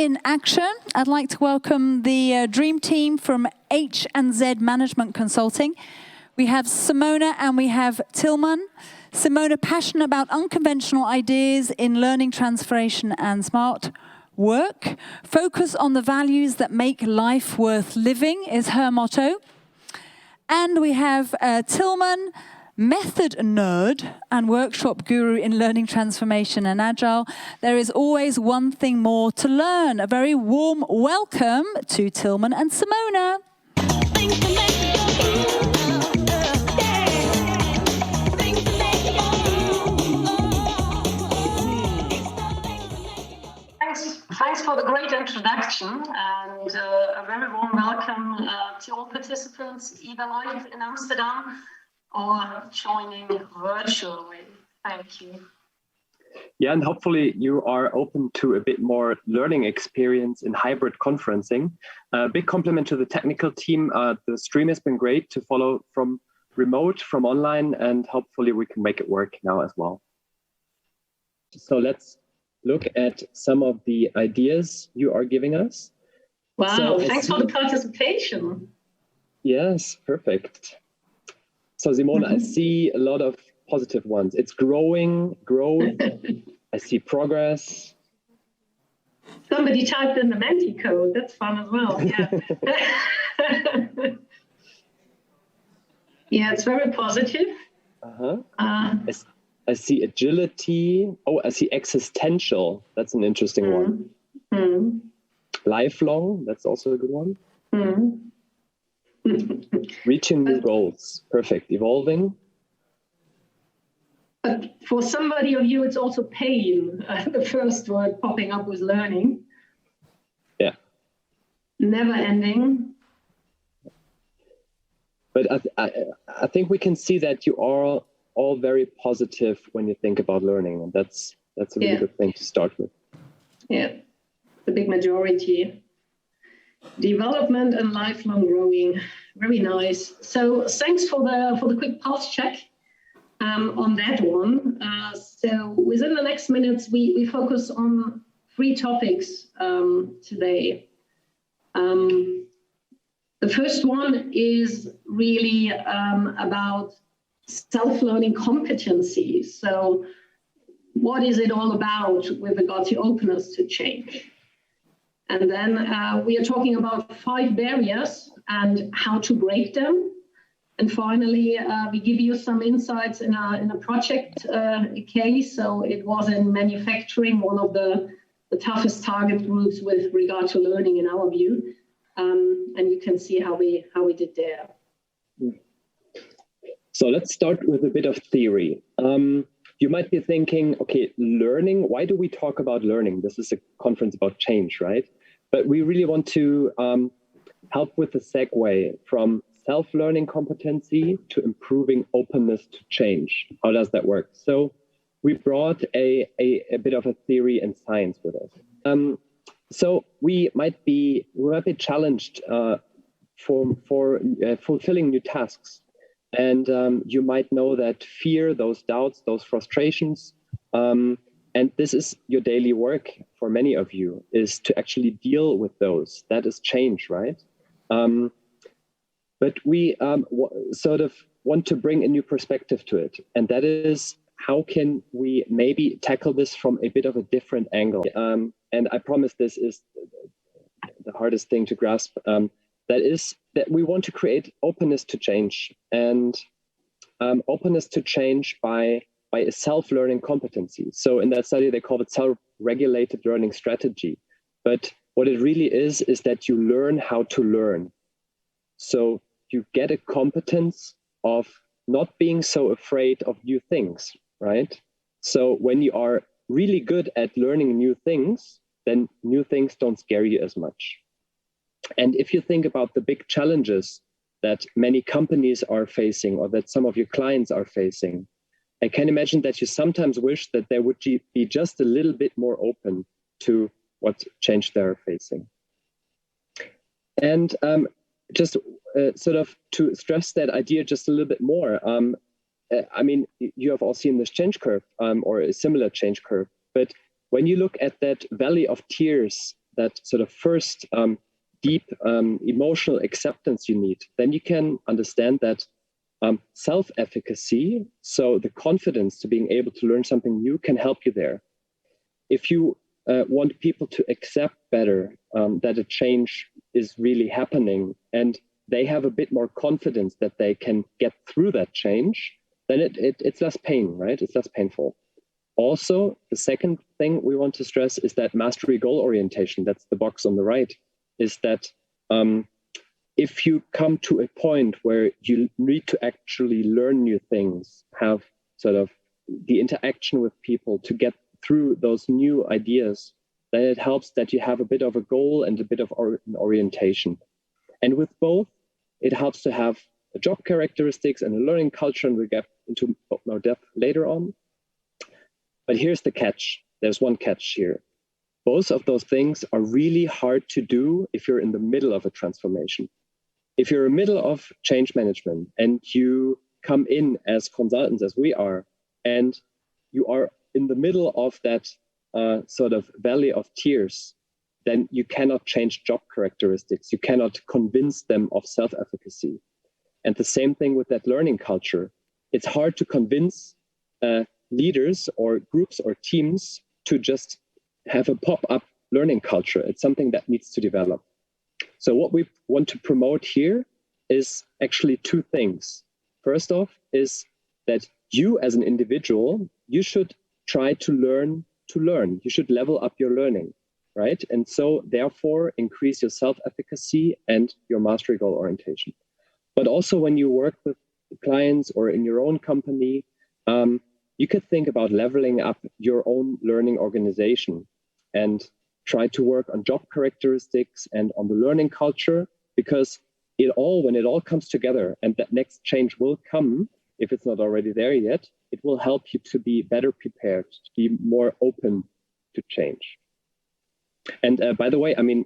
in action. I'd like to welcome the dream team from H&Z Management Consulting. We have Simona and we have Tilman. Simona, passionate about unconventional ideas in learning transformation and smart work. Focus on the values that make life worth living is her motto. And we have Tilman, method nerd and workshop guru in learning transformation and agile. There is always one thing more to learn. A very warm welcome to Tilman and Simona. Thanks for the great introduction and a very warm welcome to all participants, either live in Amsterdam or joining virtually. Thank you. Yeah, and hopefully you are open to a bit more learning experience in hybrid conferencing. Big compliment to the technical team. The stream has been great to follow from remote, from online, and hopefully we can make it work now as well. So let's look at some of the ideas you are giving us. Wow, so thanks for the participation. Yes, perfect. So Simona, I see a lot of positive ones. It's growth. I see progress. Somebody typed in the Menti code. That's fun as well. Yeah. Yeah, it's very positive. I see agility. Oh, I see existential. That's an interesting one. Lifelong. That's also a good one. Reaching new goals. Perfect. Evolving. For somebody of you, it's also pain. The first word popping up was learning. Yeah. Never ending. But I think we can see that you are all very positive when you think about learning, and that's a really good thing to start with. Yeah, the big majority. Development and lifelong growing, very nice. So thanks for the quick pulse check on that one. So within the next minutes, we focus on 3 topics today. The first one is really about self-learning competencies. So what is it all about with regard to openness to change? And then we are talking about 5 barriers and how to break them. And finally, we give you some insights in a project case. So it was in manufacturing, one of the toughest target groups with regard to learning in our view. And you can see how we did there. So let's start with a bit of theory. You might be thinking, okay, learning, why do we talk about learning? This is a conference about change, right? But we really want to help with the segue from self-learning competency to improving openness to change. How does that work? So we brought a bit of a theory and science with us. So we might be challenged for fulfilling new tasks. And you might know that fear, those doubts, those frustrations, and this is your daily work for many of you, is to actually deal with those. That is change, right? But we sort of want to bring a new perspective to it. And that is, how can we maybe tackle this from a bit of a different angle? And I promise this is the hardest thing to grasp. That is that we want to create openness to change, and openness to change by a self-learning competency. So in that study, they call it self-regulated learning strategy. But what it really is that you learn how to learn. So you get a competence of not being so afraid of new things, right? So when you are really good at learning new things, then new things don't scare you as much. And if you think about the big challenges that many companies are facing or that some of your clients are facing, I can imagine that you sometimes wish that they would be just a little bit more open to what change they're facing. And just sort of to stress that idea just a little bit more, I mean, you have all seen this change curve or a similar change curve, but when you look at that valley of tears that sort of first deep emotional acceptance you need, then you can understand that self-efficacy, so the confidence to being able to learn something new, can help you there. If you want people to accept better that a change is really happening and they have a bit more confidence that they can get through that change, then it's less pain, right? It's less painful. Also, the second thing we want to stress is that mastery goal orientation, that's the box on the right, is that if you come to a point where you need to actually learn new things, have sort of the interaction with people to get through those new ideas, then it helps that you have a bit of a goal and a bit of an orientation. And with both, it helps to have a job characteristics and a learning culture, and we'll get into more depth later on. But here's the catch. There's one catch here. Both of those things are really hard to do if you're in the middle of a transformation. If you're in the middle of change management and you come in as consultants, as we are, and you are in the middle of that sort of valley of tears, then you cannot change job characteristics. You cannot convince them of self-efficacy. And the same thing with that learning culture. It's hard to convince leaders or groups or teams to just have a pop-up learning culture. It's something that needs to develop. So what we want to promote here is actually two things. First off is that you as an individual, you should try to learn to learn. You should level up your learning, right? And so therefore increase your self-efficacy and your mastery goal orientation. But also when you work with clients or in your own company, you could think about leveling up your own learning organization and try to work on job characteristics and on the learning culture, because when it all comes together and that next change will come, if it's not already there yet, it will help you to be better prepared, to be more open to change. And by the way, I mean,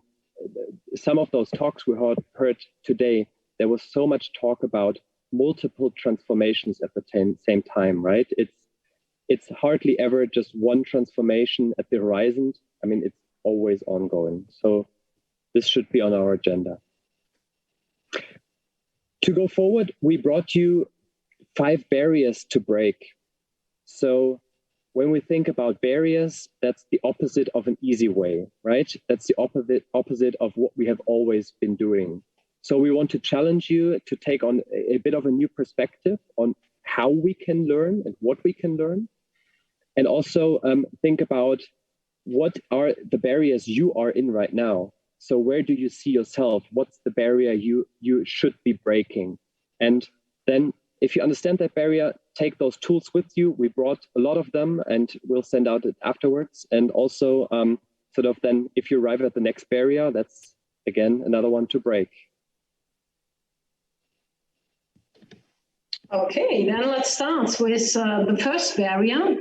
some of those talks we heard today, there was so much talk about multiple transformations at the same time, right? It's hardly ever just one transformation at the horizon. I mean, it's always ongoing. So this should be on our agenda. To go forward, we brought you 5 barriers to break. So when we think about barriers, that's the opposite of an easy way, right? That's the opposite of what we have always been doing. So we want to challenge you to take on a bit of a new perspective on how we can learn and what we can learn. And also think about what are the barriers you are in right now. So where do you see yourself? What's the barrier you should be breaking? And then if you understand that barrier, take those tools with you. We brought a lot of them and we'll send out it afterwards. And also sort of then if you arrive at the next barrier, that's again another one to break. Okay, then let's start with the first barrier.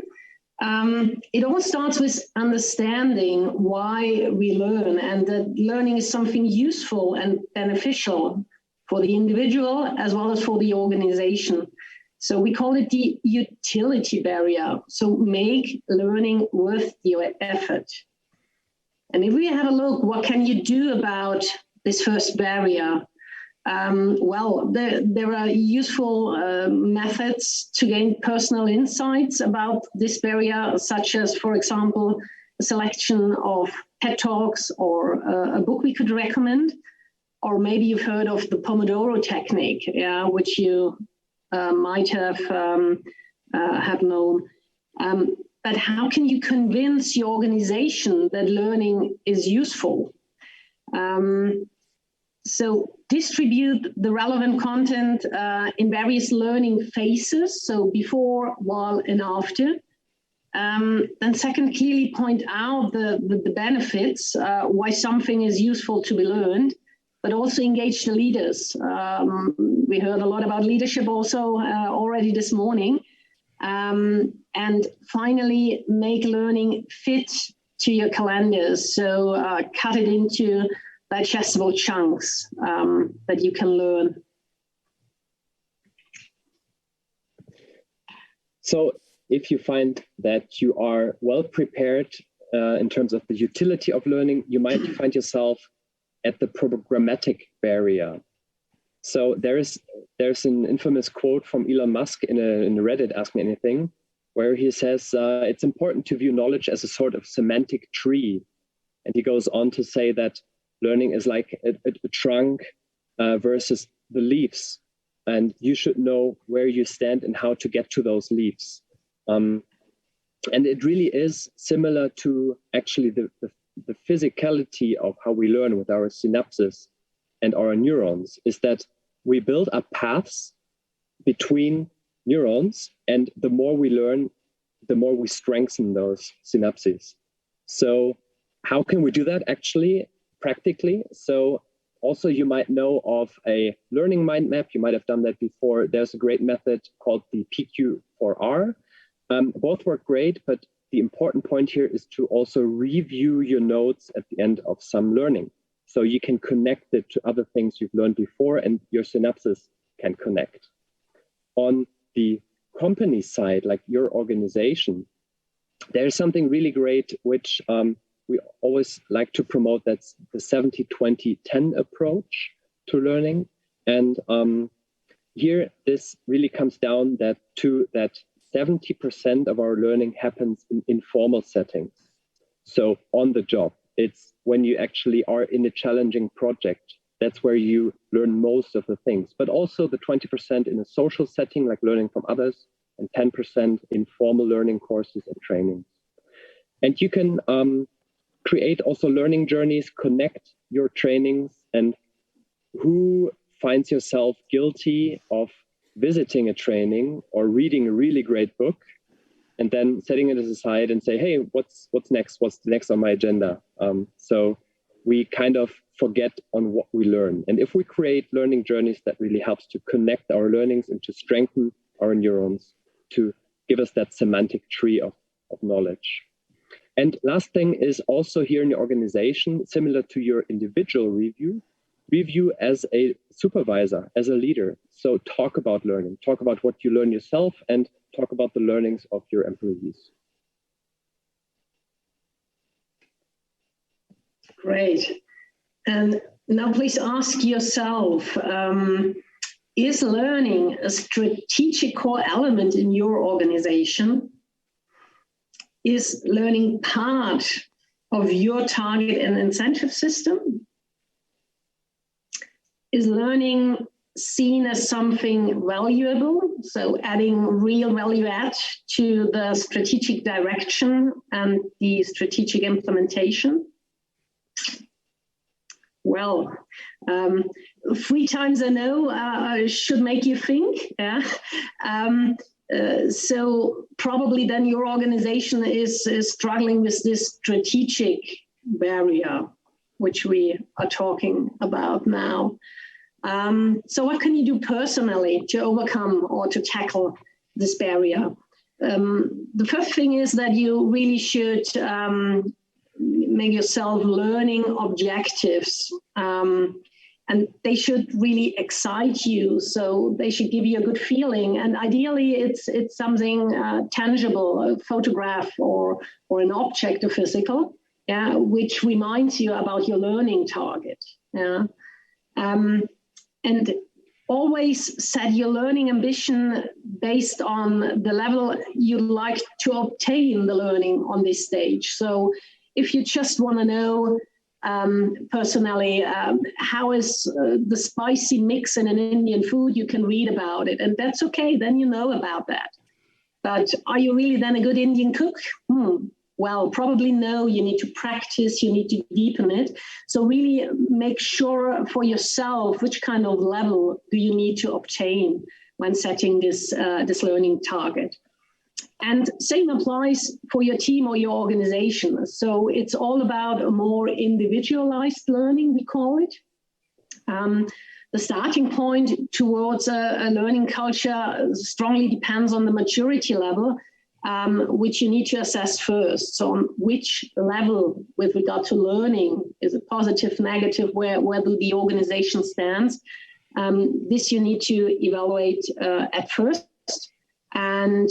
It all starts with understanding why we learn, and that learning is something useful and beneficial for the individual as well as for the organization. So we call it the utility barrier. So make learning worth your effort. And if we have a look, what can you do about this first barrier? Well, there are useful methods to gain personal insights about this barrier, such as, for example, a selection of TED Talks or a book we could recommend. Or maybe you've heard of the Pomodoro technique, which you might have known. But how can you convince your organization that learning is useful? So distribute the relevant content in various learning phases, so before, while, and after. Then second, clearly point out the benefits, why something is useful to be learned, but also engage the leaders. We heard a lot about leadership also already this morning. And finally, make learning fit to your calendars. So cut it into digestible chunks that you can learn. So if you find that you are well prepared in terms of the utility of learning, you might find yourself at the programmatic barrier. So there's an infamous quote from Elon Musk in a Reddit Ask Me Anything, where he says it's important to view knowledge as a sort of semantic tree. And he goes on to say that learning is like a trunk versus the leaves. And you should know where you stand and how to get to those leaves. And it really is similar to actually the physicality of how we learn with our synapses and our neurons, is that we build up paths between neurons, and the more we learn, the more we strengthen those synapses. So how can we do that actually practically? So also you might know of a learning mind map. You might have done that before. There's a great method called the PQ4R. Both work great, but the important point here is to also review your notes at the end of some learning. So you can connect it to other things you've learned before, and your synapses can connect. On the company side, like your organization, there's something really great, which we always like to promote. That's the 70-20-10 approach to learning. And here, this really comes down to that 70% of our learning happens in informal settings. So on the job, it's when you actually are in a challenging project. That's where you learn most of the things, but also the 20% in a social setting, like learning from others, and 10% in formal learning courses and trainings. And you can create also learning journeys, connect your trainings, and who finds yourself guilty of visiting a training or reading a really great book and then setting it aside and say, hey, what's next? What's the next on my agenda? So we kind of forget on what we learn. And if we create learning journeys, that really helps to connect our learnings and to strengthen our neurons, to give us that semantic tree of knowledge. And last thing is also here in your organization, similar to your individual review as a supervisor, as a leader. So talk about learning, talk about what you learn yourself, and talk about the learnings of your employees. Great. And now please ask yourself, is learning a strategic core element in your organization? Is learning part of your target and incentive system? Is learning seen as something valuable, so adding real value add to the strategic direction and the strategic implementation? Well, 3 times a no should make you think. Yeah? So probably then your organization is struggling with this strategic barrier, which we are talking about now. So what can you do personally to overcome or to tackle this barrier? The first thing is that you really should make yourself learning objectives, and they should really excite you. So they should give you a good feeling, and ideally it's something tangible, a photograph or an object, or physical, yeah, which reminds you about your learning target. Yeah. And always set your learning ambition based on the level you'd like to obtain the learning on this stage. So if you just want to know personally, how is the spicy mix in an Indian food, you can read about it, and that's okay, then you know about that. But are you really then a good Indian cook? Well, probably no. You need to practice, you need to deepen it. So really make sure for yourself which kind of level do you need to obtain when setting this learning target. And same applies for your team or your organization. So it's all about a more individualized learning, we call it. The starting point towards a learning culture strongly depends on the maturity level, which you need to assess first. So on which level with regard to learning, is it positive, negative, where do the organization stands? This you need to evaluate at first. And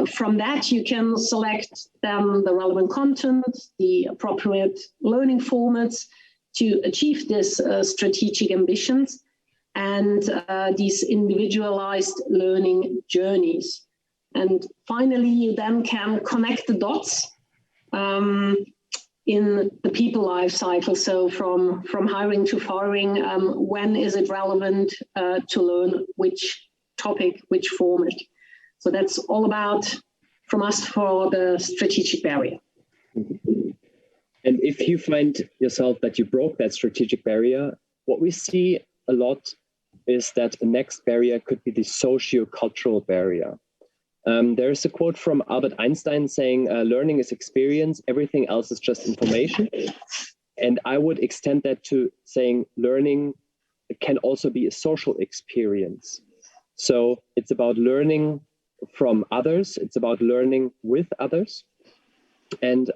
from that, you can select then the relevant content, the appropriate learning formats to achieve this strategic ambitions and these individualized learning journeys. And finally, you then can connect the dots in the people life cycle. So from hiring to firing, when is it relevant to learn which topic, which format? So that's all about from us for the strategic barrier. And if you find yourself that you broke that strategic barrier, what we see a lot is that the next barrier could be the socio-cultural barrier. There's a quote from Albert Einstein saying, learning is experience, everything else is just information. And I would extend that to saying learning can also be a social experience. So it's about learning from others, it's about learning with others. And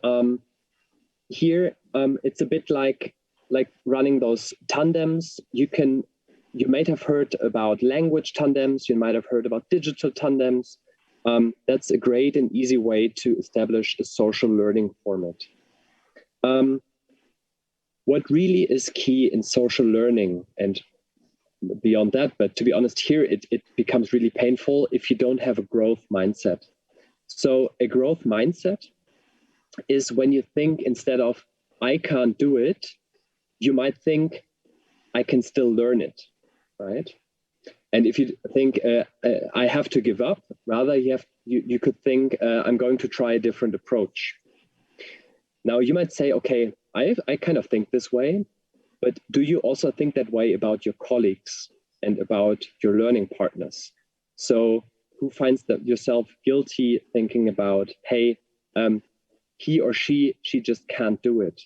here it's a bit like running those tandems. You might have heard about language tandems, you might have heard about digital tandems. That's a great and easy way to establish a social learning format. What really is key in social learning, and beyond that, but to be honest, here it becomes really painful if you don't have a growth mindset. So a growth mindset is when you think instead of I can't do it, you might think I can still learn it, right? And if you think I have to give up, rather you could think I'm going to try a different approach. Now you might say, okay, I kind of think this way, but do you also think that way about your colleagues and about your learning partners? So who finds yourself guilty thinking about, hey, he or she just can't do it?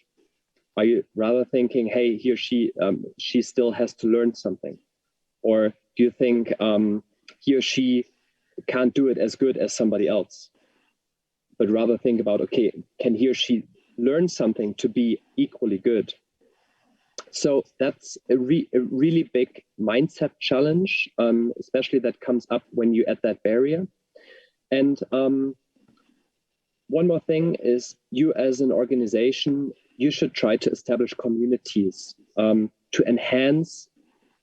Are you rather thinking, hey, he or she still has to learn something? Or do you think he or she can't do it as good as somebody else? But rather think about, okay, can he or she learn something to be equally good? So that's a really big mindset challenge, especially that comes up when you're at that barrier. And one more thing is you as an organization, you should try to establish communities to enhance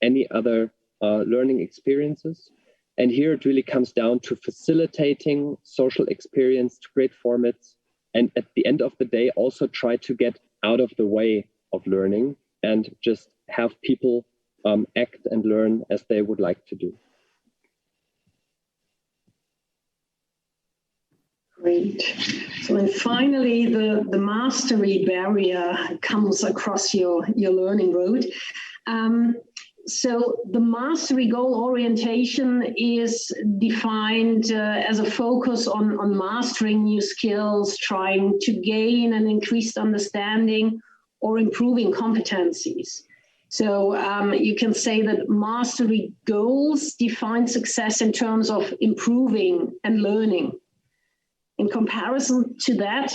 any other learning experiences. And here it really comes down to facilitating social experience to great formats. And at the end of the day, also try to get out of the way of learning and just have people act and learn as they would like to do. Great. So then finally, the mastery barrier comes across your learning road. So the mastery goal orientation is defined as a focus on mastering new skills, trying to gain an increased understanding or improving competencies. So you can say that mastery goals define success in terms of improving and learning. In comparison to that,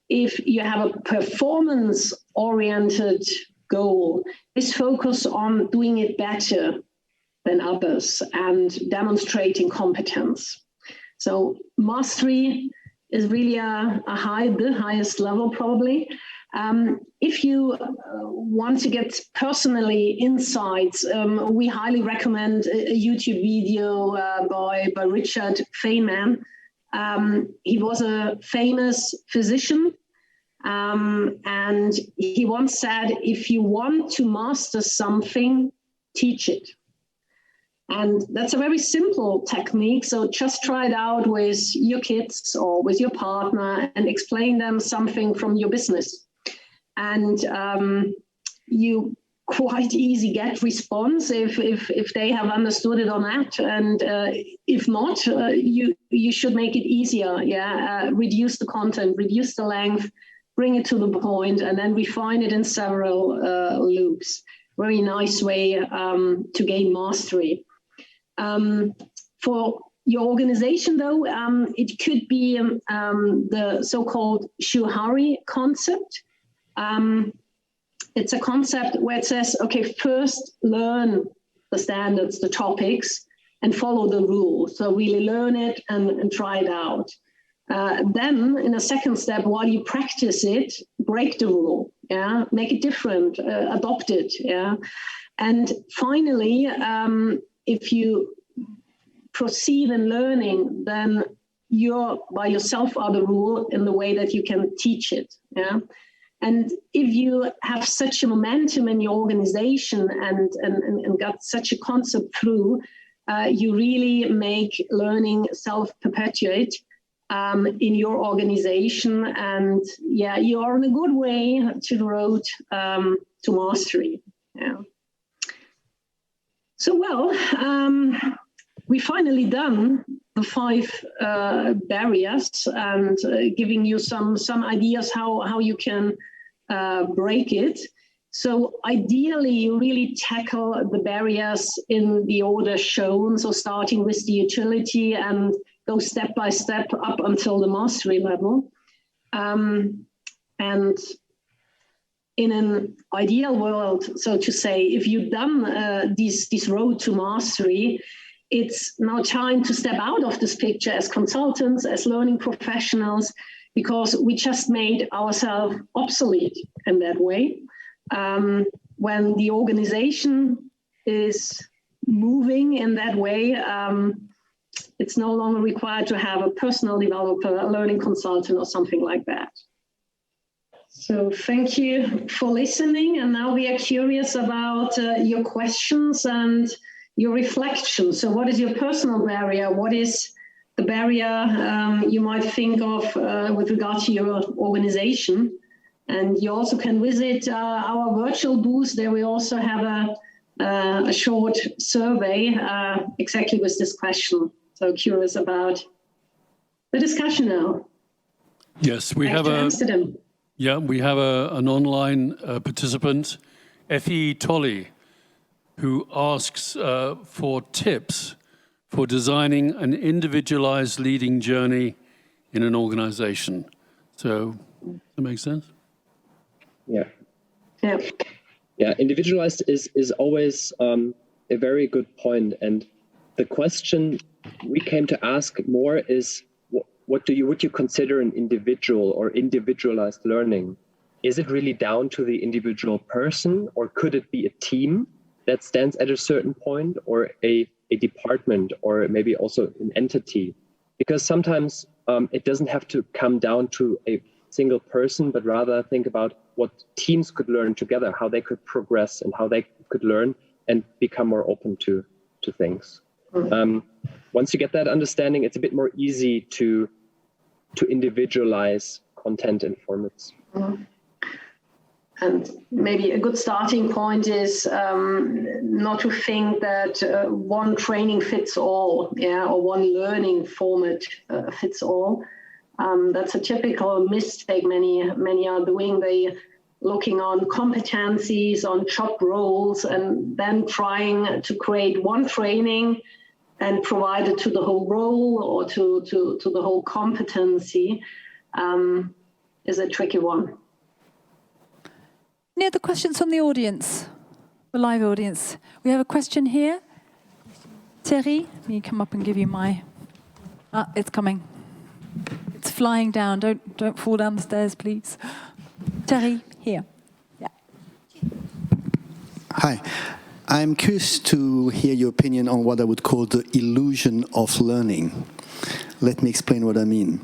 if you have a performance-oriented goal, is focus on doing it better than others and demonstrating competence. So mastery is really the highest level probably. If you want to get personally insights, we highly recommend a YouTube video by Richard Feynman. He was a famous physician. And he once said, if you want to master something, teach it. And that's a very simple technique. So just try it out with your kids or with your partner and explain them something from your business. And you quite easy get response if they have understood it or not. And if not, you should make it easier. Reduce the content, reduce the length, bring it to the point, and then refine it in several loops. Very nice way to gain mastery. For your organization, though, it could be the so-called Shuhari concept. It's a concept where it says, okay, first learn the standards, the topics, and follow the rule. So really learn it and try it out. Then in a second step, while you practice it, break the rule, make it different, adopt it, And finally, if you proceed in learning, then you're by yourself are the rule in the way that you can teach it, And if you have such a momentum in your organization and got such a concept through, you really make learning self-perpetuate in your organization, and you are on a good way to the road to mastery. So we finally done the 5 barriers and giving you some ideas how you can break it. So ideally, you really tackle the barriers in the order shown. So starting with the utility and go step by step up until the mastery level. And in an ideal world, so to say, if you've done this road to mastery, it's now time to step out of this picture as consultants, as learning professionals, because we just made ourselves obsolete in that way. When the organization is moving in that way, it's no longer required to have a personal developer, a learning consultant, or something like that. So thank you for listening. And now we are curious about your questions and your reflections. So what is your personal barrier? What is the barrier you might think of with regard to your organization? And you also can visit our virtual booth. There we also have a short survey exactly with this question. So curious about the discussion now. Yes, we have Amsterdam. We have an online participant, Effie Tolley, who asks for tips for designing an individualized leading journey in an organization. So, does that make sense? Yeah, individualized is always a very good point. And the question we came to ask more is, would you consider an individual or individualized learning? Is it really down to the individual person, or could it be a team that stands at a certain point, or a department, or maybe also an entity? Because sometimes it doesn't have to come down to a single person, but rather think about what teams could learn together, how they could progress and how they could learn and become more open to things. Once you get that understanding, it's a bit more easy to individualize content and formats. And maybe a good starting point is not to think that one training fits all, or one learning format fits all. That's a typical mistake many are doing. They looking on competencies, on job roles, and then trying to create one training and provide it to the whole role or to the whole competency is a tricky one. Any other questions from the audience, the live audience? We have a question here. Thierry, let me come up and give you my... it's coming. It's flying down. Don't fall down the stairs, please. Thierry, here. Yeah. Hi. I'm curious to hear your opinion on what I would call the illusion of learning. Let me explain what I mean.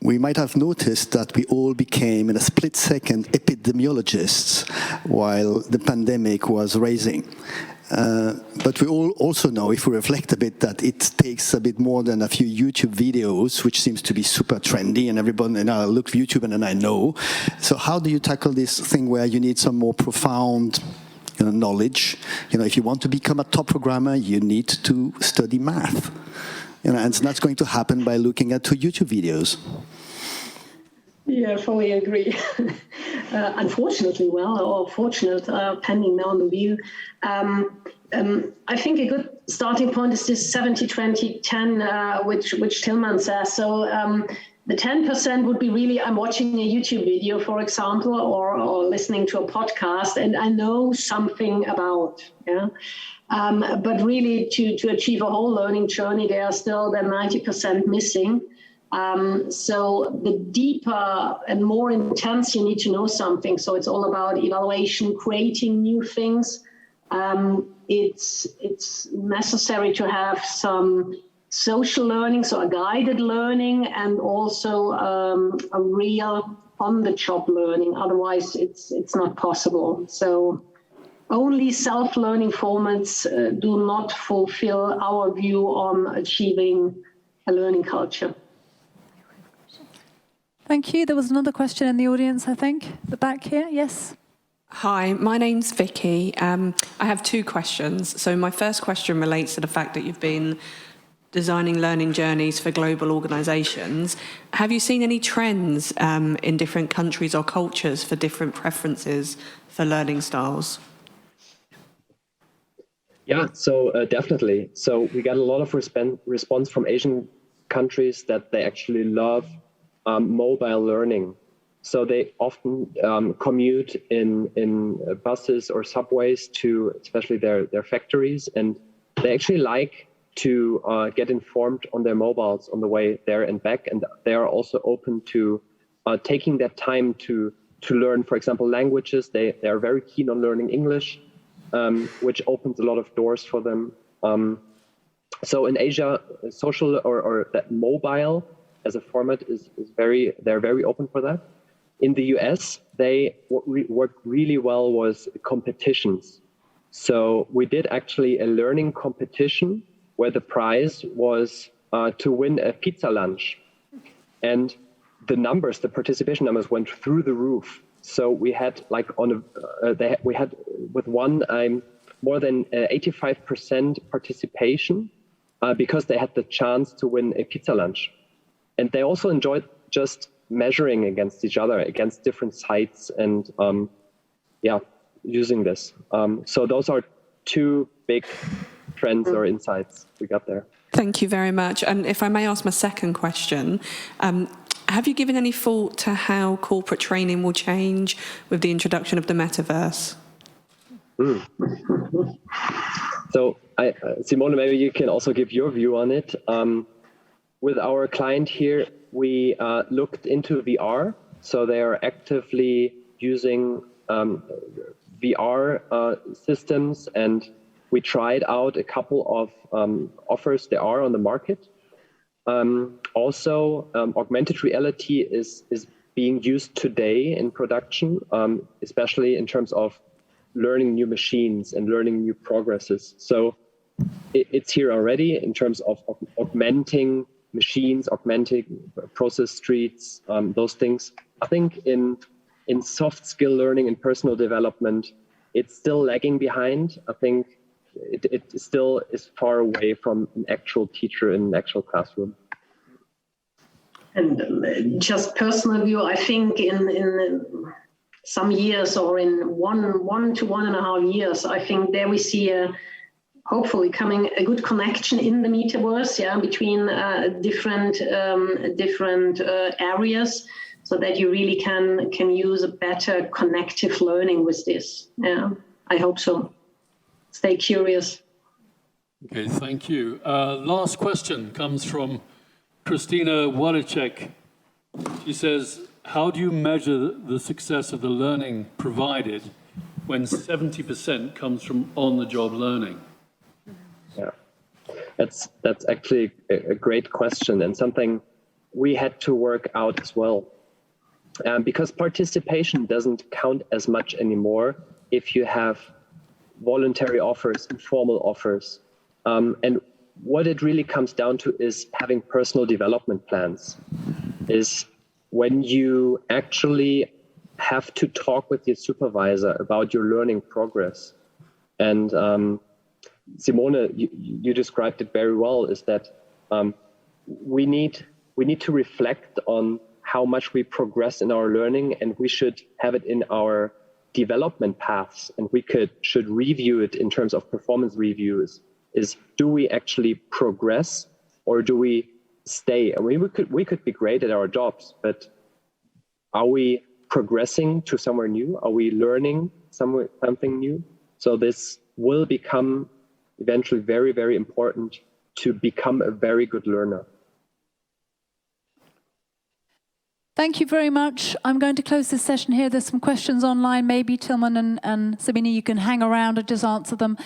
We might have noticed that we all became, in a split second, epidemiologists while the pandemic was raging. But we all also know, if we reflect a bit, that it takes a bit more than a few YouTube videos, which seems to be super trendy, and everyone, and I look at YouTube and then I know. So how do you tackle this thing where you need some more profound knowledge? If you want to become a top programmer, you need to study math. And it's not going to happen by looking at 2 YouTube videos. Yeah, fully agree. Unfortunately, or fortunate, pending now on the view. I think a good starting point is this 70-20-10, which Tillman says. So the 10% would be really, I'm watching a YouTube video, for example, or listening to a podcast, and I know something about, But really, to achieve a whole learning journey, there are still the 90% missing. So the deeper and more intense you need to know something. So it's all about evaluation, creating new things. It's necessary to have some social learning, so a guided learning, and also a real on-the-job learning. Otherwise, it's not possible. So only self-learning formats do not fulfill our view on achieving a learning culture. Thank you. There was another question in the audience, I think. The back here, yes. Hi, my name's Vicky. I have two questions. So my first question relates to the fact that you've been designing learning journeys for global organisations. Have you seen any trends in different countries or cultures for different preferences for learning styles? Yeah, so definitely. So we got a lot of response from Asian countries that they actually love mobile learning. So they often commute in buses or subways to especially their factories, and they actually like to get informed on their mobiles on the way there and back. And they are also open to taking that time to learn, for example, languages. They are very keen on learning English, which opens a lot of doors for them. So in Asia, social or that mobile as a format they're very open for that. In the US, what worked really well was competitions. So we did actually a learning competition where the prize was to win a pizza lunch. And the participation numbers went through the roof. So we had we had with one more than 85% participation because they had the chance to win a pizza lunch. And they also enjoyed just measuring against each other, against different sites, and using this. So those are two big trends or insights we got there. Thank you very much. And if I may ask my second question, have you given any thought to how corporate training will change with the introduction of the metaverse? So Simone, maybe you can also give your view on it. With our client here, we looked into VR. So they are actively using VR systems, and we tried out a couple of offers there are on the market. Also, augmented reality is being used today in production, especially in terms of learning new machines and learning new progresses. So it's here already in terms of augmenting machines, augmenting process streets, those things. I think in soft skill learning and personal development, it's still lagging behind. I think it still is far away from an actual teacher in an actual classroom. And just personal view, I think in some years, or in one to 1.5 years, I think there we see hopefully coming a good connection in the metaverse, between different areas, so that you really can use a better connective learning with this. Yeah, I hope so. Stay curious. Okay, thank you. Last question comes from Christina Wojciech. She says, how do you measure the success of the learning provided when 70% comes from on-the-job learning? Yeah, that's actually a great question, and something we had to work out as well. Because participation doesn't count as much anymore if you have voluntary offers, informal offers. And what it really comes down to is having personal development plans. Is when you actually have to talk with your supervisor about your learning progress. And Simone, you described it very well, is that we need to reflect on how much we progress in our learning, and we should have it in our development paths, and we should review it in terms of performance reviews. Is do we actually progress, or do we stay? I mean, we could be great at our jobs, but are we progressing to somewhere new? Are we learning something new? So this will become eventually very, very important to become a very good learner. Thank you very much. I'm going to close this session here. There's some questions online. Maybe Tilman and Sabine, you can hang around and just answer them.